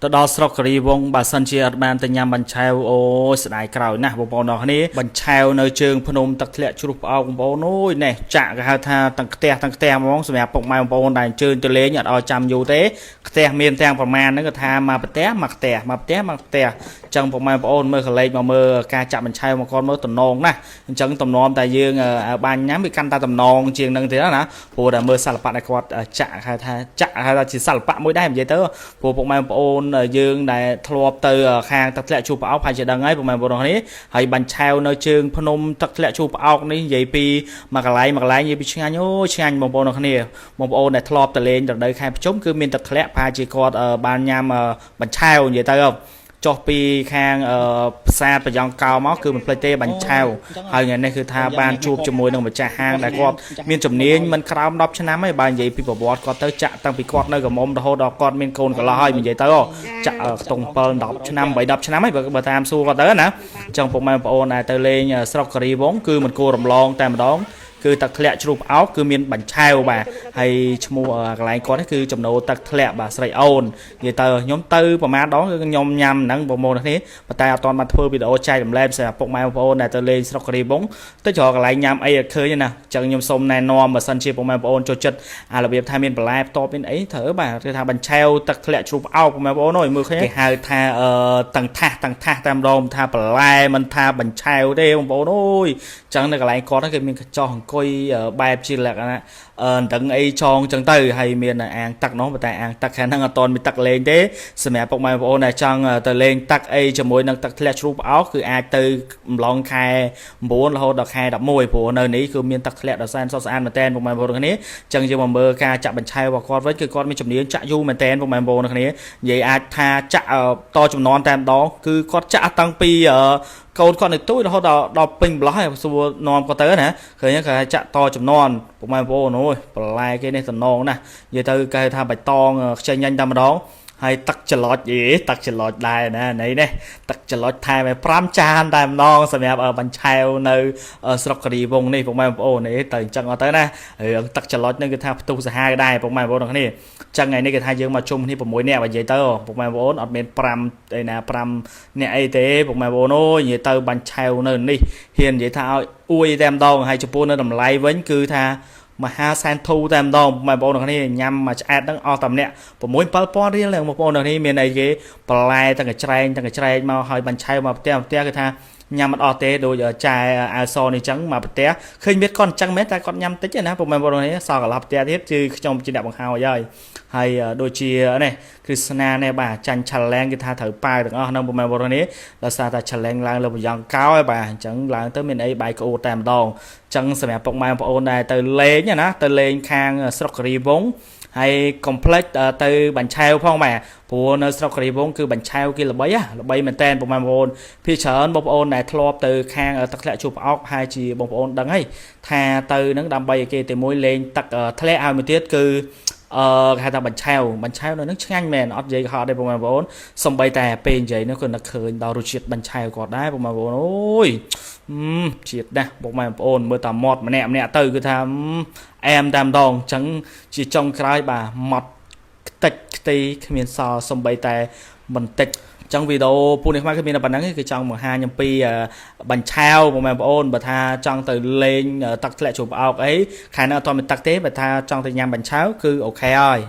ទៅដល់ស្រុកកេរីវងបើសិនជាអត់បានទៅញ៉ាំបាញ់ឆែវអូយស្ដាយក្រោយណាស់បងប្អូនអរគ្នាបាញ់ឆែវនៅជើងភ្នំទឹកធ្លាក់ជ្រុះផ្អោកបងប្អូនអូយនេះចាក់គេហៅថាទាំងផ្ទះហ្មងសម្រាប់ពុកម៉ែបងប្អូនដែលអញ្ជើញទៅលេងអត់ឲ្យចាំយូរទេផ្ទះមានទាំងប្រមាណហ្នឹងក៏ថាមកផ្ទះមកផ្ទះមកផ្ទះមកផ្ទះអញ្ចឹងពុកម៉ែបងប្អូនមើលកលេចមកមើលការចាក់បាញ់ឆែវមកគាត់មើលតំណងណាអញ្ចឹងតំណមតែយើងបានញ៉ាំវាកាន់តែតំណងជាងនឹងទៀតណាព្រោះតែមើលសិល្បៈដែលគាត់ចាក់ហៅថាជាសិល្បៈមួយដែរនិយាយទៅព្រោះពុកម៉ែបងប្អូនយើងដែលធ្លាប់ទៅខាងទឹកធ្លាក់ជួបផ្អោកហើយជាដឹងហើយពុកម៉ែបងប្អូនគ្នាហើយបាញ់ឆែវនៅជើងភ្នំទឹកធ្លាក់ជួបផ្អោកនេះនិយាយពីមួយកន្លែងនិយាយពីឆ្ងាញ់អូឆ្ងាញ់បងប្អូនគ្នាបងប្អូនដែលធ្លាប់ទៅលេងរដូវខែប្រជុំគឺមានទឹកធ្លាក់ប្រហែលជាគាត់បានញ៉ាំបាញ់ឆែវនិយាយទៅចុះពីខាងផ្សារប្រយ៉ងកោមកគឺមិនភ្លេចទេបាញ់ឆែវហើយថ្ងៃនេះគឺថាបានជួបជាមួយនឹងម្ចាស់ហាងដែលគាត់មានជំនាញមិនក្រោម10ឆ្នាំទេបើនិយាយពីប្រវត្តិគាត់ទៅចាក់តាំងពីគាត់នៅកំមុំរហូតដល់គាត់មានកូនកន្លោះហើយនិយាយទៅចាក់ខ្ទង់7 10ឆ្នាំ8 10ឆ្នាំហើយបើតាមសួរគាត់ទៅណាអញ្ចឹងពុកម៉ែបងប្អូនដែលទៅលេងស្រុកកេរីវងគឺមិនគួររំលងតែម្ដងគឺទឹកធ្លាក់ជ្រុះផ្អោកគឺមានបាញ់ឆែវបាទហើយឈ្មោះកន្លែងគាត់នេះគឺចំណូលទឹកធ្លាក់បាទស្រីអូននិយាយទៅខ្ញុំទៅប្រហែលដងគឺខ្ញុំញ៉ាំហ្នឹងបងប្អូនគ្នាប៉ុន្តែអត់ទាន់បានធ្វើវីដេអូចែករំលែកសម្រាប់ពុកម៉ែបងប្អូនដែលទៅលេងស្រុកកេរីវងទៅចូលកន្លែងញ៉ាំអីឲ្យឃើញណាអញ្ចឹងខ្ញុំសូមណែនាំបើសិនជាពុកម៉ែបងប្អូនចូលចិត្តរបៀបថាមានបន្លែផ្ទាប់មានអីត្រូវបាទគឺថាបាញ់ឆែវទឹកធ្លាក់ជ្រុះផ្អោកពុកម៉ែបងប្អូនអើយមើលឃើញគេហៅថាទាំងថាសតែម្ដងថាបន្លែមិនថាបាញ់ឆែវទេបងប្អូនអើយអញ្ចឹងនៅកន្លែងគាត់គេមានកញ្ចោះអង្គុយបែបជាលក្ខណៈដឹងអីចងចឹងទៅហើយមានអាងទឹកនោះប៉ុន្តែអាងទឹកខាងហ្នឹងអត់ទាន់មានទឹកលេងទេសម្រាប់ពុកម៉ែបងប្អូនដែលចង់ទៅលេងទឹកអីជាមួយនឹងទឹកធ្លាក់ជ្រុះផ្អោកគឺអាចទៅអំឡុងខែ9រហូតដល់ខែ11ព្រោះនៅនេះគឺមានទឹកធ្លាក់ដ៏សែនសុខស្អាតមែនទែនពុកម៉ែបងប្អូនគ្នាអញ្ចឹងយើងមកមើលការចាក់បញ្ឆៅរបស់គាត់វិញគឺគាត់មានជំនាញចាក់យូរមែនទែនពុកម៉ែបងប្អូនគ្នានិយាយអាចថាចាក់តចំនួនតែម្ដងគឺគាត់ចាក់តាំងពីកូនគាត់នៅទូចរហូតដល់ពេញម្លោះហើយសួរនាំគាត់ទៅណាឃើញគេចាក់តចំនួនពុកម៉ែបងប្អូនអូយបន្លែគេនេះតំណងណានិយាយទៅគេថាបៃតងខ្ចីញ៉ាញ់តែម្ដងហើយទឹកច្រឡុចទឹកច្រឡុចដែរណានេះទឹកច្រឡុចថែម5ចានតែម្ដងសម្រាប់បាញ់ឆែវនៅស្រុកកេរីវងនេះពុកម៉ែបងប្អូននេះទៅអញ្ចឹងអត់ទៅណារឿងទឹកច្រឡុចនេះគឺថាផ្ទុះសាហាវដែរពុកម៉ែបងប្អូនគ្នាអញ្ចឹងថ្ងៃនេះគេថាយើងមកជុំគ្នា6នាក់បើនិយាយទៅពុកម៉ែបងប្អូនអត់មាន5ឯណា5នាក់អីទេពុកម៉ែបងប្អូនអូយនិយាយទៅបាញ់ឆែវនៅនេះហ៊ាននិយាយថាឲ្យអួយតែម្ដងហើយចំពោះនៅតម្លៃវិញគឺថាមហាសែនធូតែម្ដងបងប្អូនគ្នាញ៉ាំមួយឆ្អែតហ្នឹងអស់តែម្នាក់6 7,000រៀលបងប្អូនគ្នាមានអីគេបន្លែទាំងកញ្ច្រែងមកហើយបាញ់ឆែវមកផ្ទះគឺថាញ៉ាំមិនអស់ទេដូចចែអាវសនេះចឹងមកផ្ទះឃើញមានគាត់អញ្ចឹងមែនតែគាត់ញ៉ាំតិចណាបងប្អូនគ្នាសល់កន្លះផ្ទះទៀតគឺខ្ញុំជាអ្នកបង្ហើយហើយដូចជានេះគ្រីស្ណានេះបាទចាញ់ challenge គេថាត្រូវប៉ាវទាំងអស់ហ្នឹងបងប្អូនគ្នាដោយសារតែ challenge ឡើងលើប្រយ៉ងកោហើយបាទអញ្ចឹងឡើងទៅមានអីបាយក្អួតតែម្ដងអញ្ចឹងសម្រាប់ពុកម៉ែបងប្អូនដែលទៅលេងណាទៅលេងខាងស្រុកកេរីវងហើយកុំភ្លេចទៅបាញ់ឆែវផងបាទព្រោះនៅស្រុកកេរីវងគឺបាញ់ឆែវគេល្បីមែនតើបងប្អូនភាគច្រើនបងប្អូនដែលធ្លាប់ទៅខាងទឹកធ្លាក់ជួបផ្អោកហើយជាបងប្អូនដឹងហើយថាទៅនឹងដើម្បីឲ្យគេតែមួយលេងទឹកធ្លាក់ឲ្យមួយទៀតគឺគេហៅថាបាញ់ឆែវនៅនឹងឆ្ងាញ់មែនអត់និយាយហត់ទេបងប្អូនសំបីតែពេលនិយាយនោះក៏នឹកឃើញដល់រសជាតិបាញ់ឆែវគាត់ដែរបងប្អូនអូយជាតិណាស់បងប្អូនមើលតែមាត់ម្នាក់ទៅគឺថាអែមតែម្ដងអញ្ចឹងជាចុងក្រោយបាទមាត់ខ្ទេចខ្ទីគ្មានសល់សំបីតែបន្តិចចឹងវីដេអូពូនេះខ្មែរគឺមានតែប៉ុណ្្នឹងគឺចង់បង្ហាញអំពីបាញ់ឆែវបងប្អូនបើថាចង់ទៅលេងទឹកធ្លាក់ជួបផ្អោកអីខែនេះអត់ទាន់មានទឹកទេបើថាចង់ទៅញ៉ាំបាញ់ឆែវគឺអូខេហើយ